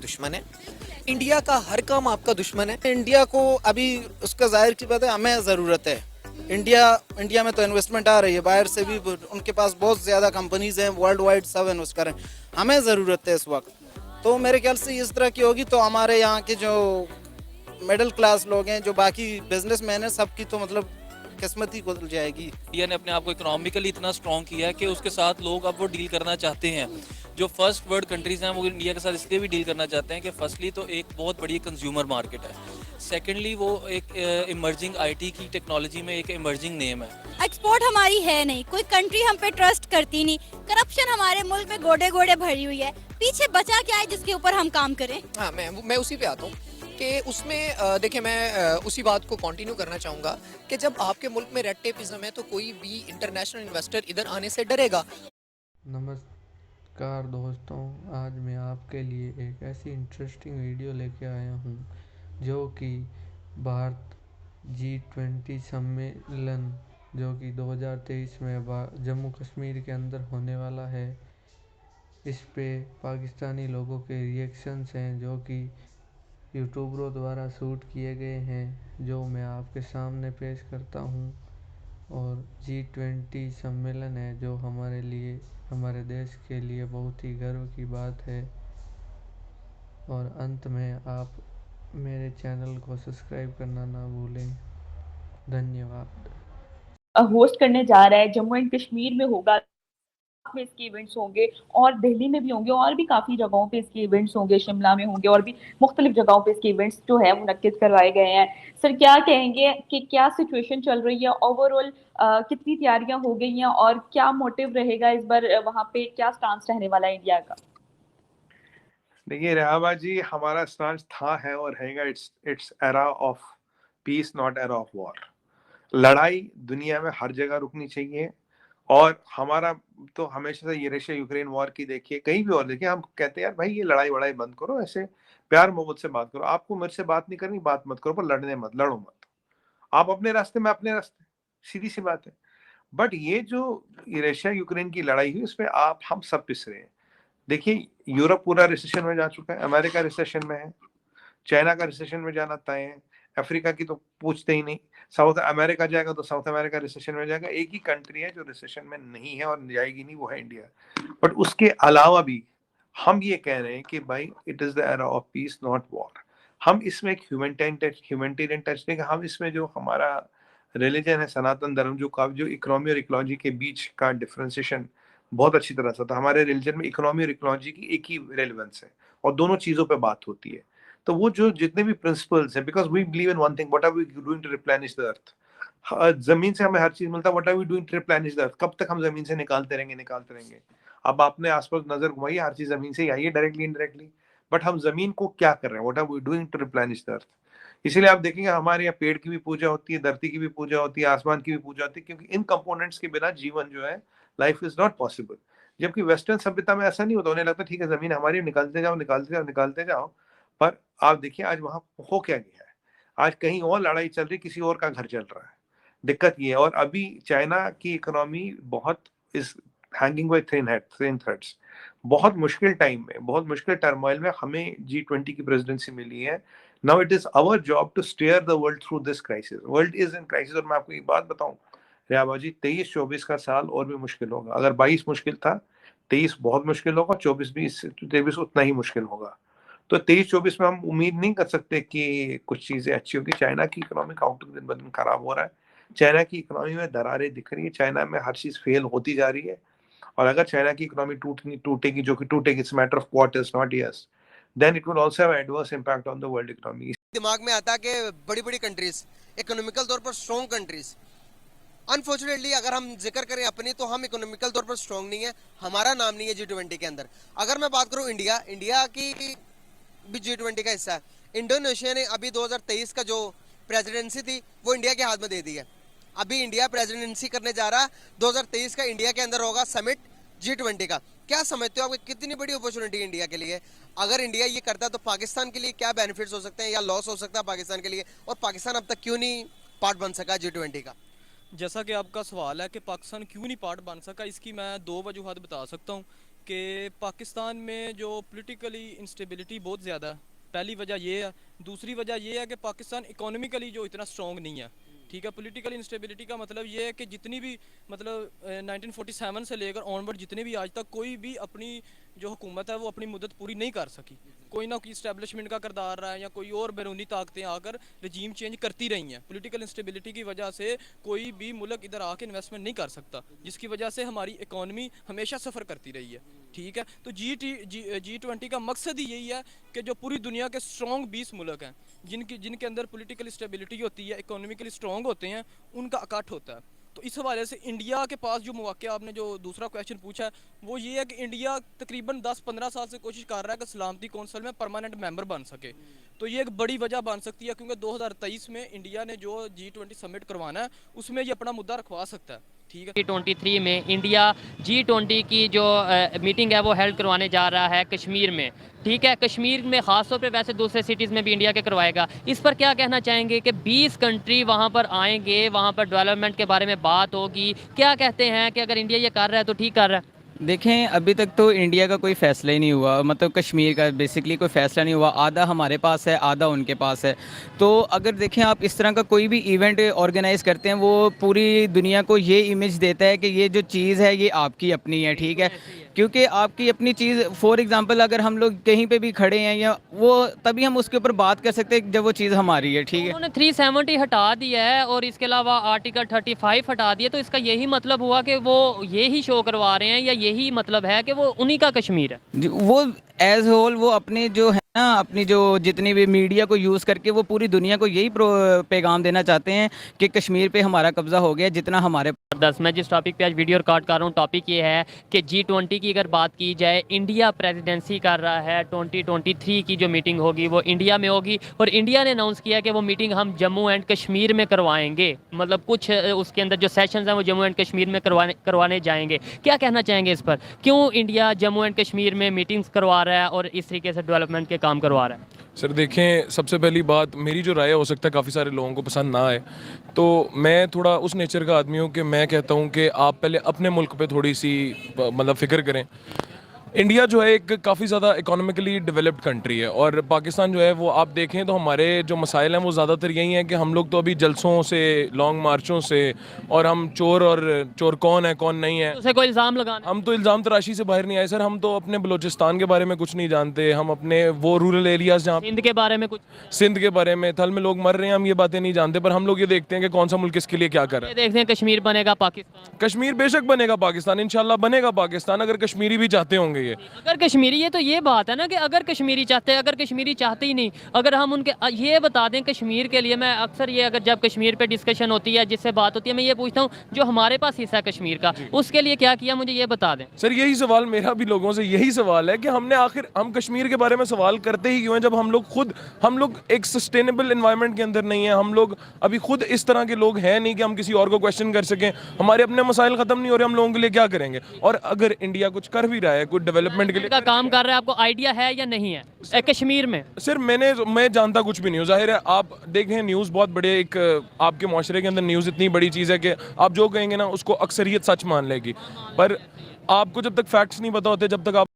दुश्मन है। इंडिया का हर काम आपका दुश्मन है। इंडिया को अभी उसका जाहिर की बात है हमें ज़रूरत है। इंडिया में तो इन्वेस्टमेंट आ रही है बाहर से भी, उनके पास बहुत ज़्यादा कंपनीज हैं, वर्ल्ड वाइड सब इन्वेस्ट कर रहे हैं। हमें ज़रूरत है इस वक्त। तो मेरे ख्याल से इस तरह की होगी तो हमारे यहाँ के जो मिडिल क्लास लोग हैं, जो बाकी बिजनेसमैन हैं, सबकी तो मतलब किस्मत ही खुल जाएगी। इंडिया ने अपने आप को इकोनॉमिकली इतना स्ट्रॉन्ग किया है कि उसके साथ लोग अब वो डील करना चाहते हैं। जो फर्स्ट वर्ल्ड कंट्रीज हैं वो इंडिया के साथ इसलिए भी डील करना चाहते हैं कि फर्स्टली तो एक बहुत बड़ी कंज्यूमर मार्केट है, सेकेंडली वो एक इमर्जिंग आईटी की टेक्नोलॉजी में एक इमर्जिंग नेम है। एक्सपोर्ट हमारी है नहीं, कोई कंट्री हम पे ट्रस्ट करती नहीं, करप्शन हमारे मुल्क में गोडे गोडे भरी हुई है, पीछे बचा क्या है जिसके ऊपर हम काम करें? हाँ, मैं उसी पे आता हूँ कि उसमें देखिए मैं उसी बात को कंटिन्यू करना चाहूँगा कि जब आपके मुल्क में रेड टेपिज्म है तो कोई भी इंटरनेशनल इन्वेस्टर इधर आने से डरेगा। नमस्कार दोस्तों, आज मैं आपके लिए एक ऐसी इंटरेस्टिंग वीडियो लेके आया हूँ जो कि भारत G20 सम्मेलन जो कि 2023 में जम्मू कश्मीर के अंदर होने वाला है, इस पे पाकिस्तानी लोगों के रिएक्शंस हैं जो कि यूट्यूबरों द्वारा शूट किए गए हैं, जो मैं आपके सामने पेश करता हूँ। और G20 सम्मेलन है जो हमारे लिए, हमारे देश के लिए बहुत ही गर्व की बात है। और अंत में आप मेरे चैनल को सब्सक्राइब करना ना भूलें। धन्यवाद। होस्ट करने जा रहा है, जम्मू एंड कश्मीर में होगा, में इसके इवेंट्स होंगे और दिल्ली में भी होंगे और भी काफी जगहों पे इसके इवेंट्स होंगे, शिमला में होंगे और भी मुख्तलिफ जगहों पे इसके इवेंट्स जो है मुनक्किद करवाए गए हैं। सर क्या कहेंगे कि क्या सिचुएशन चल रही है ओवरऑल, कितनी तैयारियां हो गई हैं और क्या मोटिव रहेगा इस बार, वहां पे क्या स्टांस रहने वाला है इंडिया का? देखिए रेहाबा जी, हमारा स्टांस था है और रहेगा it's era of peace not era of war. लड़ाई दुनिया में हर जगह रुकनी चाहिए और हमारा तो हमेशा से ये रशिया यूक्रेन वॉर की देखिए, कहीं भी और देखिए, हम कहते हैं यार भाई ये लड़ाई वड़ाई बंद करो, ऐसे प्यार मोहब्बत से बात करो, आपको मेरे से बात नहीं करनी बात मत करो, पर लड़ने मत, लड़ो मत, आप अपने रास्ते में अपने रास्ते, सीधी सी बात है। बट ये जो रशिया यूक्रेन की लड़ाई हुई उसमें आप हम सब पिस रहे हैं। देखिए यूरोप पूरा रिसेशन में जा चुका है, अमेरिका रिसेशन में है, चाइना का रिसेशन में जाना तय है, अफ्रीका की तो पूछते ही नहीं, साउथ अमेरिका जाएगा तो साउथ अमेरिका रिसेशन में जाएगा। एक ही कंट्री है जो रिसेशन में नहीं है और जाएगी नहीं, वो है इंडिया। बट उसके अलावा भी हम ये कह रहे हैं कि भाई it is the era of peace not war. हम इसमें एक ह्यूमैनिटेरियन टच देंगे, हम इसमें जो हमारा रिलीजन है सनातन धर्म, जो इकोनॉमी और इकोलॉजी के बीच का डिफरेंशिएशन बहुत अच्छी तरह से था, हमारे रिलीजन में इकोनॉमी और इकोलॉजी की एक ही रेलिवेंस है और दोनों चीजों पे बात होती है। तो वो जो जितने भी प्रिंसिपल्स हैं, because we believe in one thing, what are we doing to replenish the earth. जमीन से हमें हर चीज मिलता है, what are we doing to replenish the earth. कब तक हम जमीन से निकालते रहेंगे। अब आपने आसपास नजर घुमाई, हर चीज जमीन से ही आई है, डायरेक्टली इनडायरेक्टली। बट हम जमीन को क्या कर रहे हैं, what are we doing to replenish the earth. इसीलिए आप देखेंगे हमारे यहाँ पेड़ की भी पूजा होती है, धरती की भी पूजा होती है, आसमान की भी पूजा होती है, क्योंकि इन कंपोनेंट्स के बिना जीवन जो है, लाइफ इज नॉट पॉसिबल। जबकि वेस्टर्न सभ्यता में ऐसा नहीं होता, उन्हें लगता है ठीक है जमीन हमारी, निकालते जाओ निकालते जाओ निकालते जाओ। पर आप देखिए आज वहां हो क्या गया है, आज कहीं और लड़ाई चल रही, किसी और का घर चल रहा है। दिक्कत ये है। और अभी चाइना की इकोनॉमी बहुत is hanging bye thin threads. बहुत मुश्किल टाइम में, बहुत मुश्किल टर्मोइल में हमें G20 की प्रेसिडेंसी मिली है। Now it is our job to steer the world through this crisis. World is in crisis. और मैं आपको एक बात बताऊं रियाबा जी, 23-24 का साल और भी मुश्किल होगा। अगर 22 मुश्किल था, 23 बहुत मुश्किल होगा, 24-23 उतना ही मुश्किल होगा। तो 23-24 में हम उम्मीद नहीं कर सकते कि कुछ चीजें अच्छी होगी। चाइना की इकोनॉमी का आउटलुक दिन ब दिन खराब हो रहा है, चाइना की इकोनॉमी में दरारें दिख रही है, चाइना में हर चीज फेल होती जा रही है। और अगर चाइना की इकोनॉमी टूटेगी, जो कि टूटेगी, it's matter of quarters not years, then it will also have adverse impact on the world economy. दिमाग में आता है कि बड़ी बड़ी कंट्रीज, इकोनॉमिकल तौर पर स्ट्रॉन्ग कंट्रीज, अनफॉर्चुनेटली अगर हम जिक्र करें अपनी, तो हम इकोनॉमिकल तौर पर स्ट्रॉन्ग नहीं है, हमारा नाम नहीं है G20 के अंदर। अगर मैं बात करूं इंडिया की भी G20 का हिस्सा है। इंडोनेशिया ने अभी 2023 का जो प्रेसिडेंसी थी वो इंडिया के हाथ में दे दी है। अभी इंडिया प्रेसिडेंसी करने जा रहा है, 2023 का इंडिया के अंदर होगा समिट G20 का। क्या समझते हो आप कितनी बड़ी अपॉर्चुनिटी इंडिया के लिए? अगर इंडिया ये करता है तो पाकिस्तान के लिए क्या बेनिफिट्स हो सकते हैं या लॉस हो सकता है पाकिस्तान के लिए, और पाकिस्तान अब तक क्यों नहीं पार्ट बन सका G20 का? जैसा कि आपका सवाल है कि पाकिस्तान क्यों नहीं पार्ट बन सका, इसकी मैं दो वजूहत बता सकता हूँ। कि पाकिस्तान में जो पॉलिटिकली इंस्टेबिलिटी बहुत ज़्यादा है, पहली वजह ये है। दूसरी वजह ये है कि पाकिस्तान इकोनॉमिकली जो इतना स्ट्रॉन्ग नहीं है, ठीक है। पॉलिटिकल इंस्टेबिलिटी का मतलब ये है कि जितनी भी मतलब 1947 से लेकर ऑनवर्ड जितने भी आज तक कोई भी अपनी जो हुकूमत है वो अपनी मुद्दत पूरी नहीं कर सकी। कोई ना कोई इस्टेब्लिशमेंट का किरदार रहा है या कोई और बैरूनी ताकतें आकर रजीम चेंज करती रही हैं। पॉलिटिकल इंस्टेबिलिटी की वजह से कोई भी मुल्क इधर आके इन्वेस्टमेंट नहीं कर सकता, जिसकी वजह से हमारी इकॉनमी हमेशा सफ़र करती रही है, ठीक है। तो G20 का मकसद ही यही है कि जो पूरी दुनिया के स्ट्रॉन्ग 20 मुल्क हैं जिनके अंदर पॉलिटिकल स्टेबिलिटी होती है, इकोनॉमिकली स्ट्रॉन्ग होते हैं, उनका इकट्ठ होता है। तो इस हवाले से इंडिया के पास जो मौक़ा आपने जो दूसरा क्वेश्चन पूछा है वो ये है कि इंडिया तकरीबन 10-15 साल से कोशिश कर रहा है कि सलामती कौंसिल में परमानेंट मेंबर बन सके। तो ये एक बड़ी वजह बन सकती है क्योंकि 2023 में इंडिया ने जो G20 समिट करवाना है उसमें ये अपना मुद्दा रखवा सकता है, ठीक है। G23 में इंडिया G20 की जो मीटिंग है वो हेल्ड करवाने जा रहा है कश्मीर में, ठीक है। कश्मीर में ख़ास तौर पे, वैसे दूसरे सिटीज़ में भी इंडिया के करवाएगा। इस पर क्या कहना चाहेंगे कि 20 कंट्री वहाँ पर आएंगे, वहाँ पर डेवलपमेंट के बारे में बात होगी, क्या कहते हैं कि अगर इंडिया ये कर रहा है तो ठीक कर रहा है? देखें, अभी तक तो इंडिया का कोई फ़ैसला ही नहीं हुआ, मतलब कश्मीर का बेसिकली कोई फ़ैसला नहीं हुआ। आधा हमारे पास है, आधा उनके पास है। तो अगर देखें आप इस तरह का कोई भी इवेंट ऑर्गेनाइज़ करते हैं वो पूरी दुनिया को ये इमेज देता है कि ये जो चीज़ है ये आपकी अपनी है, ठीक है। क्योंकि आपकी अपनी चीज़, फॉर एग्जांपल अगर हम लोग कहीं पे भी खड़े हैं या वो, तभी हम उसके ऊपर बात कर सकते हैं जब वो चीज़ हमारी है, ठीक है। उन्होंने 370 हटा दिया है और इसके अलावा आर्टिकल 35 हटा दिया, तो इसका यही मतलब हुआ कि वो यही शो करवा रहे हैं या यही मतलब है कि वो उन्हीं का कश्मीर है? वो एज होल वो अपने जो है ना, अपनी जो जितनी भी मीडिया को यूज़ करके वो पूरी दुनिया को यही पैगाम देना चाहते हैं कि कश्मीर पे हमारा कब्ज़ा हो गया, जितना हमारे 10। मैं जिस टॉपिक पे आज वीडियो रिकॉर्ड कर रहा हूँ, टॉपिक ये है कि G20 की अगर बात की जाए, इंडिया प्रेसिडेंसी कर रहा है। 2023 की जो मीटिंग होगी वो इंडिया में होगी और इंडिया ने अनाउंस किया कि वो मीटिंग हम जम्मू एंड कश्मीर में करवाएंगे। मतलब कुछ उसके अंदर जो सेशंस हैं वो जम्मू एंड कश्मीर में करवाने जाएंगे। क्या कहना चाहेंगे इस पर? क्यों इंडिया जम्मू एंड कश्मीर में मीटिंग्स करवा रहा है और इस तरीके से डेवलपमेंट के काम करवा रहा है? सर देखें, सबसे पहली बात, मेरी जो राय है हो सकता है काफ़ी सारे लोगों को पसंद ना आए, तो मैं थोड़ा उस नेचर का आदमी हूँ कि मैं कहता हूँ कि आप पहले अपने मुल्क पे थोड़ी सी मतलब फ़िक्र करें। इंडिया जो है एक काफ़ी ज़्यादा इकोनॉमिकली डेवलप्ड कंट्री है और पाकिस्तान जो है वो आप देखें तो हमारे जो मसाइल हैं वो ज़्यादातर यही हैं कि हम लोग तो अभी जलसों से, लॉन्ग मार्चों से, और हम चोर कौन है कौन नहीं है, उसे कोई इल्ज़ाम लगाना, हम तो इल्ज़ाम तराशी से बाहर नहीं आए सर। हम तो अपने बलूचिस्तान के बारे में कुछ नहीं जानते, हम अपने वो रूरल एरियाज़ जहाँ सिंध के बारे में कुछ, सिंध के बारे में, थल में लोग मर रहे हैं, हम ये बातें नहीं जानते, पर हम लोग ये देखते हैं कि कौन सा मुल्क किसके लिए क्या कर रहा है। देखते हैं कश्मीर बनेगा पाकिस्तान, कश्मीर बेशक बनेगा पाकिस्तान, इंशाल्लाह बनेगा पाकिस्तान, अगर कश्मीरी भी चाहते होंगे। ये अगर कश्मीरी, ये तो ये बात है ना कि अगर कश्मीरी चाहते हैं, अगर कश्मीरी चाहते ही नहीं, अगर हम उनके ये बता दें कश्मीर के लिए, मैं अक्सर ये अगर जब कश्मीर पे डिस्कशन होती है, जिससे बात होती है, मैं ये पूछता हूँ जो हमारे पास हिस्सा है कश्मीर का, उसके लिए क्या किया, मुझे ये बता दें। सर यही सवाल मेरा भी लोगों से यही सवाल है कि हमने आखिर हम कश्मीर के बारे में सवाल करते ही क्यों हैं, जब हम लोग एक सस्टेनेबल एनवायरनमेंट के अंदर नहीं है, हम लोग अभी खुद इस तरह के लोग हैं नहीं कि हम किसी और को क्वेश्चन कर सकें, हमारे अपने मसाइल खत्म नहीं हो रहे, हम लोगों के लिए क्या करेंगे। और अगर इंडिया कुछ कर भी रहा है, कुछ डेवलपमेंट के लिए काम कर रहा है, आपको आइडिया है या नहीं है कश्मीर में? सर मैं जानता कुछ भी नहीं हूँ, जाहिर है आप देखें न्यूज़ बहुत बड़े, एक आपके माशरे के अंदर न्यूज़ इतनी बड़ी चीज़ है कि आप जो कहेंगे ना उसको अक्सरियत सच मान लेगी, पर आपको जब तक फैक्ट्स नहीं पता होते, जब तक आप